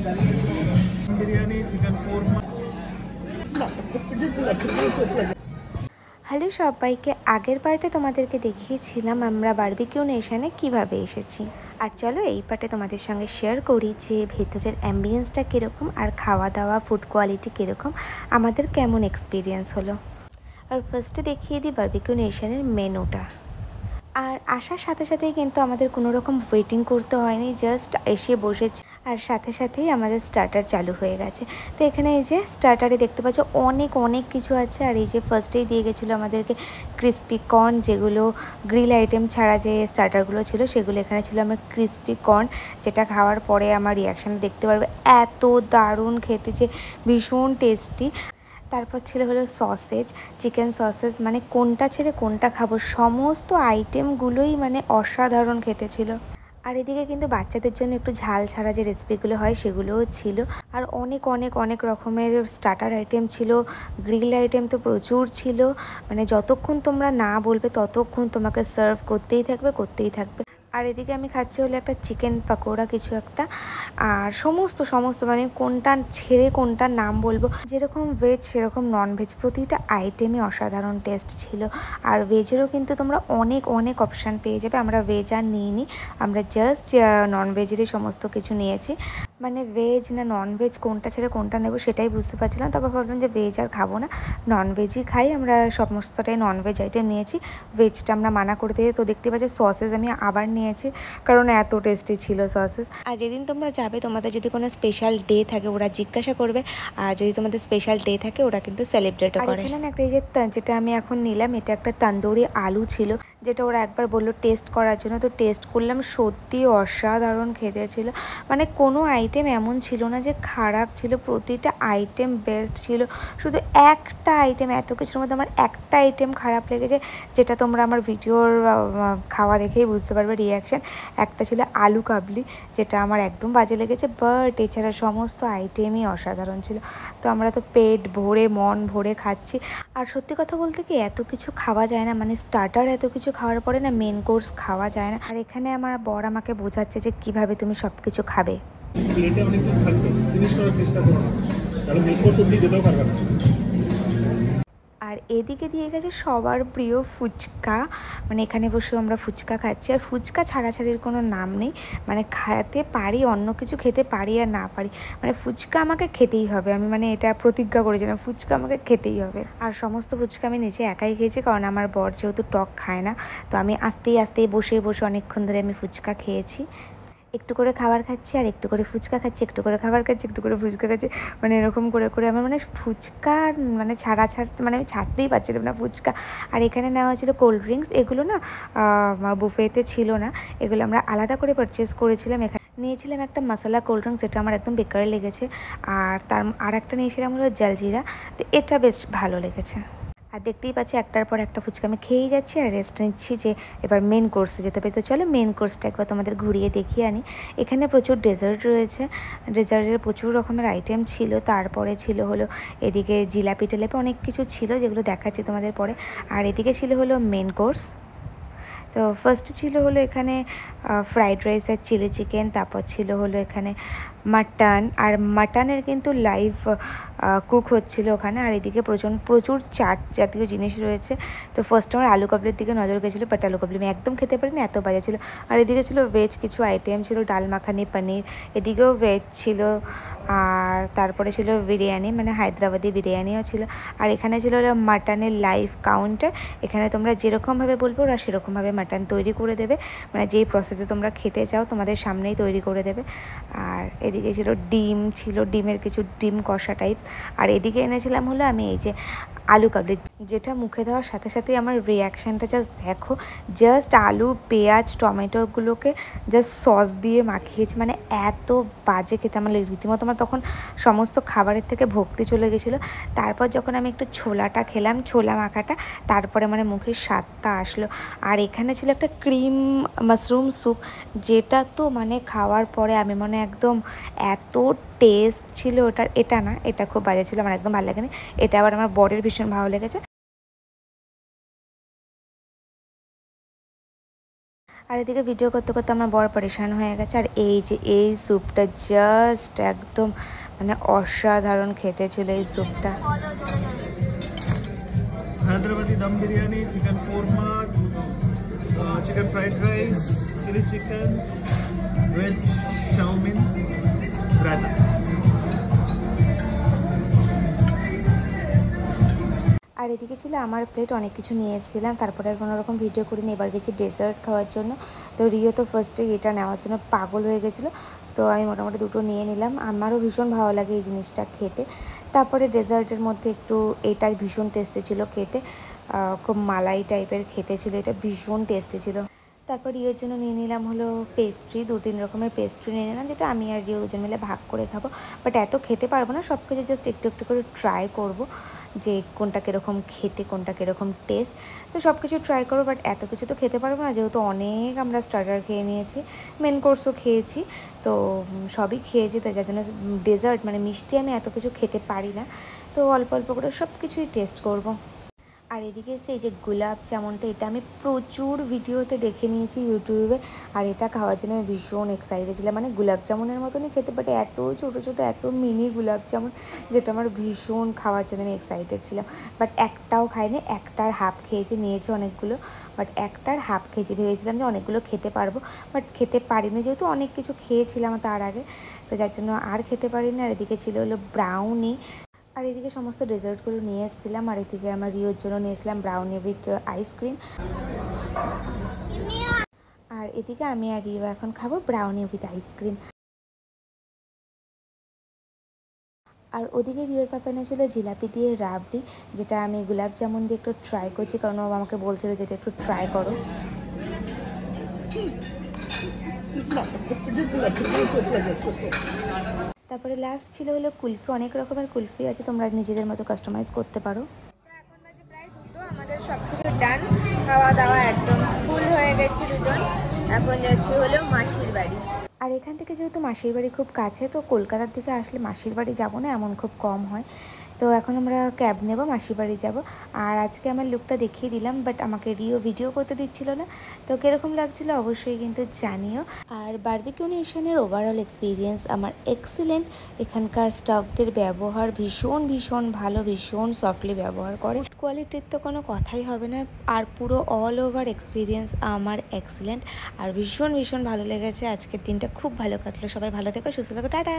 Biryani, chicken korma. Hello সবাইকে, আগের পার্টে তোমাদেরকে দেখিয়েছিলাম আমরা বারবিকিউ নেশনে কিভাবে এসেছি। আর চলো এই পার্টে তোমাদের সঙ্গে শেয়ার করি যে ভেতরের অ্যাম্বিয়েন্সটা কীরকম আর খাওয়া দাওয়া ফুড কোয়ালিটি কীরকম, আমাদের কেমন এক্সপিরিয়েন্স হলো। আর ফার্স্টে দেখিয়ে দিই বারবিকিউ নেশনের মেনুটা। আর আসার সাথে সাথেই কিন্তু আমাদের কোনো রকম ওয়েটিং করতে হয়নি, জাস্ট এসে বসেছি আর সাথে সাথেই আমাদের স্টার্টার চালু হয়ে গেছে। তো এখানে এই যে স্টার্টারে দেখতে পাচ্ছ অনেক অনেক কিছু আছে। আর এই যে ফার্স্টেই দিয়ে গেছিলো আমাদেরকে ক্রিস্পি কর্ন, যেগুলো গ্রিল আইটেম ছাড়া যে স্টার্টারগুলো ছিল সেগুলো এখানে ছিল। আমার ক্রিস্পি কর্ন, যেটা খাওয়ার পরে আমার রিয়াকশান দেখতে পারবে, এত দারুণ খেতে, যে ভীষণ টেস্টি। তারপর ছিল হলো সসেজ, চিকেন সসেজ, মানে কোনটা ছেড়ে কোনটা খাবো, সমস্ত আইটেমগুলোই মানে অসাধারণ খেতে ছিল। আর এদিকে কিন্তু বাচ্চাদের জন্য একটু ঝাল ছাড়া যে রেসিপিগুলো হয় সেগুলোও ছিল। আর অনেক অনেক অনেক রকমের স্টার্টার আইটেম ছিল, গ্রিল আইটেম তো প্রচুর ছিল। মানে যতক্ষণ তোমরা না বলবে ততক্ষণ তোমাকে সার্ভ করতেই থাকবে করতেই থাকবে। আর এদিকে আমি খাচ্ছি হলো একটা চিকেন পাকোড়া কিছু একটা। আর সমস্ত সমস্ত মানে কোনটা ছেড়ে কোনটার নাম বলবো, যেরকম ভেজ সেরকম নন ভেজ, প্রতিটা আইটেমই অসাধারণ টেস্ট ছিল। আর ভেজেরও কিন্তু তোমরা অনেক অনেক অপশান পেয়ে যাবে। আমরা ভেজ আর নিইনি, আমরা জাস্ট নন ভেজেরই সমস্ত কিছু নিয়েছি। মানে ভেজ না নন ভেজ কোনটা ছেড়ে কোনটা নেবো সেটাই বুঝতে পারছিলাম। তারপর ভাবলাম যে ভেজ আর খাবো না, নন ভেজই খাই। আমরা সমস্তটাই নন ভেজ আইটেম নিয়েছি, ভেজটা আমরা মানা করে দিয়ে। তো দেখতে পাচ্ছি সসেস আমি আবার নিয়েছি, কারণ এত টেস্টি ছিল সসেস। আর যেদিন তোমরা যাবে তোমাদের যদি কোনো স্পেশাল ডে থাকে ওরা জিজ্ঞাসা করবে, আর যদি তোমাদের স্পেশাল ডে থাকে ওরা কিন্তু সেলিব্রেটও করে। এখানে না একটা এই যে যেটা আমি এখন নিলাম, এটা একটা তন্দুরি আলু ছিল, যেটা ওরা একবার বললো টেস্ট করার জন্য। তো টেস্ট করলাম, সত্যি অসাধারণ খেতে ছিল। মানে কোনো আইটেম এমন ছিল না যে খারাপ ছিল, প্রতিটা আইটেম বেস্ট ছিল। শুধু একটা আইটেম, এত কিছুর মধ্যে আমার একটা আইটেম খারাপ লেগেছে, যেটা তোমরা আমার ভিডিওর খাওয়া দেখেই বুঝতে পারবে রিয়াকশান। একটা ছিল আলু কাবলি, যেটা আমার একদম বাজে লেগেছে, বাট এছাড়া সমস্ত আইটেমই অসাধারণ ছিল। তো আমরা তো পেট ভরে মন ভরে খাচ্ছি। আর সত্যি কথা বলতে কি, এত কিছু খাওয়া যায় না, মানে স্টার্টার এত কিছু খাওয়ার পরে না মেন কোর্স খাওয়া যায় না। আর এখানে আমার বর আমাকে বোঝাচ্ছে যে কিভাবে তুমি সব কিছু খাবে। প্লেটে অনেকক্ষণ থাকবে, ফিনিশ করার চেষ্টা করো না, তাহলে মেন কোর্স অব্দি যেতেও পারবে না। আর এদিকে দিয়ে গেছে সবার প্রিয় ফুচকা, মানে এখানে বসে আমরা ফুচকা খাচ্ছি। আর ফুচকা ছাড়াছাড়ির কোনো নাম নেই, মানে খেতে পারি অন্য কিছু খেতে পারি আর না পারি, মানে ফুচকা আমাকে খেতেই হবে। আমি মানে এটা প্রতিজ্ঞা করেছিলাম, ফুচকা আমাকে খেতেই হবে। আর সমস্ত ফুচকা আমি নিচে একাই খেয়েছি, কারণ আমার বর যেহেতু টক খায় না। তো আমি আস্তেই আস্তেই বসে বসে অনেকক্ষণ ধরে আমি ফুচকা খেয়েছি। একটু করে খাবার খাচ্ছি আর একটু করে ফুচকা খাচ্ছি, একটু করে খাবার খাচ্ছি একটু করে ফুচকা খাচ্ছি, মানে এরকম করে করে আমার মানে ফুচকা মানে মানে আমি ছাড়তেই পারছিলাম না ফুচকা। আর এখানে নেওয়া হয়েছিল কোল্ড ড্রিঙ্কস, এগুলো না বুফেতে ছিল না, এগুলো আমরা আলাদা করে পারচেস করেছিলাম। এখানে নিয়েছিলাম একটা মশলা কোল্ড ড্রিঙ্কস, যেটা আমার একদম বেকার লেগেছে। আর একটা নিয়েছিলাম হলো জলজিরা, তো এটা বেশ ভালো লেগেছে। আর দেখতেই পাচ্ছি একটার পর একটা ফুচকা আমি খেয়েই যাচ্ছি আর রেস্ট নিচ্ছি, যে এবার মেন কোর্সে যেতে হবে। তো চলো মেন কোর্সটা একবার তোমাদের ঘুরিয়ে দেখিয়ে আনি। এখানে প্রচুর ডেজার্ট রয়েছে, ডেজার্টের প্রচুর রকমের আইটেম ছিল। তারপরে ছিল হলো এদিকে জিলাপি টিলাপি অনেক কিছু ছিল, যেগুলো দেখাচ্ছি তোমাদের পরে। আর এদিকে ছিল হলো মেন কোর্স। তো ফার্স্ট ছিল হলো এখানে ফ্রাইড রাইস আর চিলি চিকেন, তারপর ছিল হলো এখানে মাটন, আর মাটনের কিন্তু লাইভ কুক হচ্ছিল ওখানে। আর এদিকে প্রচুর চাট জাতীয় জিনিস রয়েছে। তো ফার্স্ট আমার আলু কাবলির দিকে নজর গেছিলো, বাট আলু কাবলি আমি একদম খেতে পারিনি, এত বাজে ছিল। আর এদিকে ছিল ভেজ কিছু আইটেম ছিল, ডাল মাখানি, পনির, এদিকেও ভেজ ছিল। আর তারপরে ছিল বিরিয়ানি, মানে হায়দ্রাবাদি বিরিয়ানিও ছিল। আর এখানে ছিল মাটনের লাইভ কাউন্টার, এখানে তোমরা যেরকমভাবে বলবো ওরা সেরকমভাবে মাটন তৈরি করে দেবে, মানে যেই প্রসেসে তোমরা খেতে চাও তোমাদের সামনেই তৈরি করে দেবে। আর এদিকে ছিল ডিম, ছিল ডিমের কিছু ডিম কষা টাইপস। আর এদিকে এনেছিলাম হলো আমি এই যে আলু কাবলি, যেটা মুখে দেওয়ার সাথে সাথেই আমার রিয়াকশানটা জাস্ট দেখো। জাস্ট আলু পেঁয়াজ টমেটোগুলোকে জাস্ট সস দিয়ে মাখিয়েছি, মানে এত বাজে খেতে আমার রীতিমতো। আমার তখন সমস্ত খাবারের থেকে ভক্তি চলে গেছিলো। তারপর যখন আমি একটু ছোলাটা খেলাম, ছোলা মাখাটা, তারপরে মানে মুখের স্বাদটা আসলো। আর এখানে ছিল একটা ক্রিম মাশরুম স্যুপ, যেটা তো মানে খাওয়ার পরে আমি মানে একদম এত টেস্ট ছিল ওটার। এটা না, এটা খুব বাজে ছিল, আমার একদম ভালো লাগেনি। এটা আবার আমার বরের ভীষণ ভালো লেগেছে। আর এদিকে ভিডিও করতে করতে আমার বড় পরেশান হয়ে গেছে। আর এই যে এই স্যুপটা জাস্ট একদম মানে অসাধারণ খেতে ছিল এই স্যুপটা। Hyderabadi dum biryani, chicken korma, chicken fried rice, chilli chicken, veg chowmein, raita. আর এদিকে ছিল আমার প্লেট, অনেক কিছু নিয়ে এসেছিলাম। তারপরে আর কোনোরকম ভিডিও করিনি, এবার গেছি ডেজার্ট খাওয়ার জন্য। তো রিও তো ফার্স্টে এটা নেওয়ার জন্য পাগল হয়ে গেছিলো, তো আমি মোটামুটি দুটো নিয়ে নিলাম। আমারও ভীষণ ভালো লাগে এই জিনিসটা খেতে। তারপরে ডেজার্টের মধ্যে একটু এটাই ভীষণ টেস্টি ছিল খেতে, খুব মালাই টাইপের খেতে ছিল, এটা ভীষণ টেস্টি ছিল। তারপর রিওর জন্য নিয়ে নিলাম হলো পেস্ট্রি, 2-3 রকমের পেস্ট্রি নিয়ে নিলাম, যেটা আমি আর রিও দুজন মিলে ভাগ করে খাবো। বাট এত খেতে পারবো না, সব কিছু জাস্ট একটু একটু করে ট্রাই করব যে কোনটা কীরকম খেতে, কোনটা কীরকম টেস্ট। তো সব কিছু ট্রাই করবো, বাট এত কিছু তো খেতে পারবো না, যেহেতু অনেক আমরা স্টার্টার খেয়ে নিয়েছি, মেন কোর্সও খেয়েছি, তো সবই খেয়েছি। তো যার জন্য ডেজার্ট মানে মিষ্টি আমি এত কিছু খেতে পারি না, তো অল্প অল্প করে সব কিছুই টেস্ট করব। আর এদিকে এসে এই যে গোলাপ জামুনটা, এটা আমি প্রচুর ভিডিওতে দেখে নিয়েছি ইউটিউবে, আর এটা খাওয়ার জন্য আমি ভীষণ এক্সাইটেড ছিলাম। মানে গোলাপ জামুনের মতনই খেতে, বাট এত ছোটো ছোটো এত মিনি গোলাপ জামুন, যেটা আমার ভীষণ খাওয়ার জন্য আমি এক্সাইটেড ছিলাম। বাট একটাও খাইনি, একটার হাফ খেয়েছি, নিয়েছি অনেকগুলো, বাট একটার হাফ খেয়েছি। ভেবেছিলাম যে অনেকগুলো খেতে পারবো, বাট খেতে পারিনি, যেহেতু অনেক কিছু খেয়েছিলাম তার আগে, তো যার জন্য আর খেতে পারিনি। আর এদিকে ছিল হলো ব্রাউনি, আর এদিকে সমস্ত ডেজার্টগুলো নিয়ে এসেছিলাম। আর এদিকে আমার রিওর জন্য নিয়েছিলাম ব্রাউনি উইথ আইসক্রিম। আর এদিকে আমি আর রিও এখন খাবো ব্রাউনি উইথ আইসক্রিম। আর ওদিকে রিওর পাপা এনেছিল জিলাপি দিয়ে রাবড়ি, যেটা আমি গোলাপ জামুন দিয়ে একটু ট্রাই করছি, কারণ ও আমাকে বলছিল যেটা একটু ট্রাই করো। তারপরে লাস্ট ছিল হলো কুলফি, অনেক রকমের কুলফি আছে, তোমরা নিজেদের মতো কাস্টমাইজ করতে পারো। এখন বাজে প্রায় 2টো, আমাদের সব কিছু ডান, খাওয়া দাওয়া একদম ফুল হয়ে গেছে দুজন। এখন যাচ্ছি হলো মাসির বাড়ি। আর এখান থেকে যেহেতু মাসির বাড়ি খুব কাছে, তো কলকাতার থেকে আসলে মাসির বাড়ি যাবো না এমন খুব কম হয়, তো এখন আমরা ক্যাব নেব, মাসির বাড়ি যাব। আর আজকে আমার লুকটা দেখিয়ে দিলাম, বাট আমাকে রিও ভিডিও করতে দিচ্ছিল না, তো কীরকম লাগছিলো অবশ্যই কিন্তু জানিও। আর বারবিকিউ নেশনের ওভারঅল এক্সপিরিয়েন্স আমার এক্সিলেন্ট। এখানকার স্টাফদের ব্যবহার ভীষণ ভীষণ ভালো, ভীষণ সফটলি ব্যবহার করে, ফুড কোয়ালিটির তো কোনো কথাই হবে না। আর পুরো অল ওভার এক্সপিরিয়েন্স আমার এক্সিলেন্ট, আর ভীষণ ভীষণ ভালো লেগেছে। আজকের দিনটা খুব ভালো কাটলো। সবাই ভালো থেকো, সুস্থ থেকো, টাটা।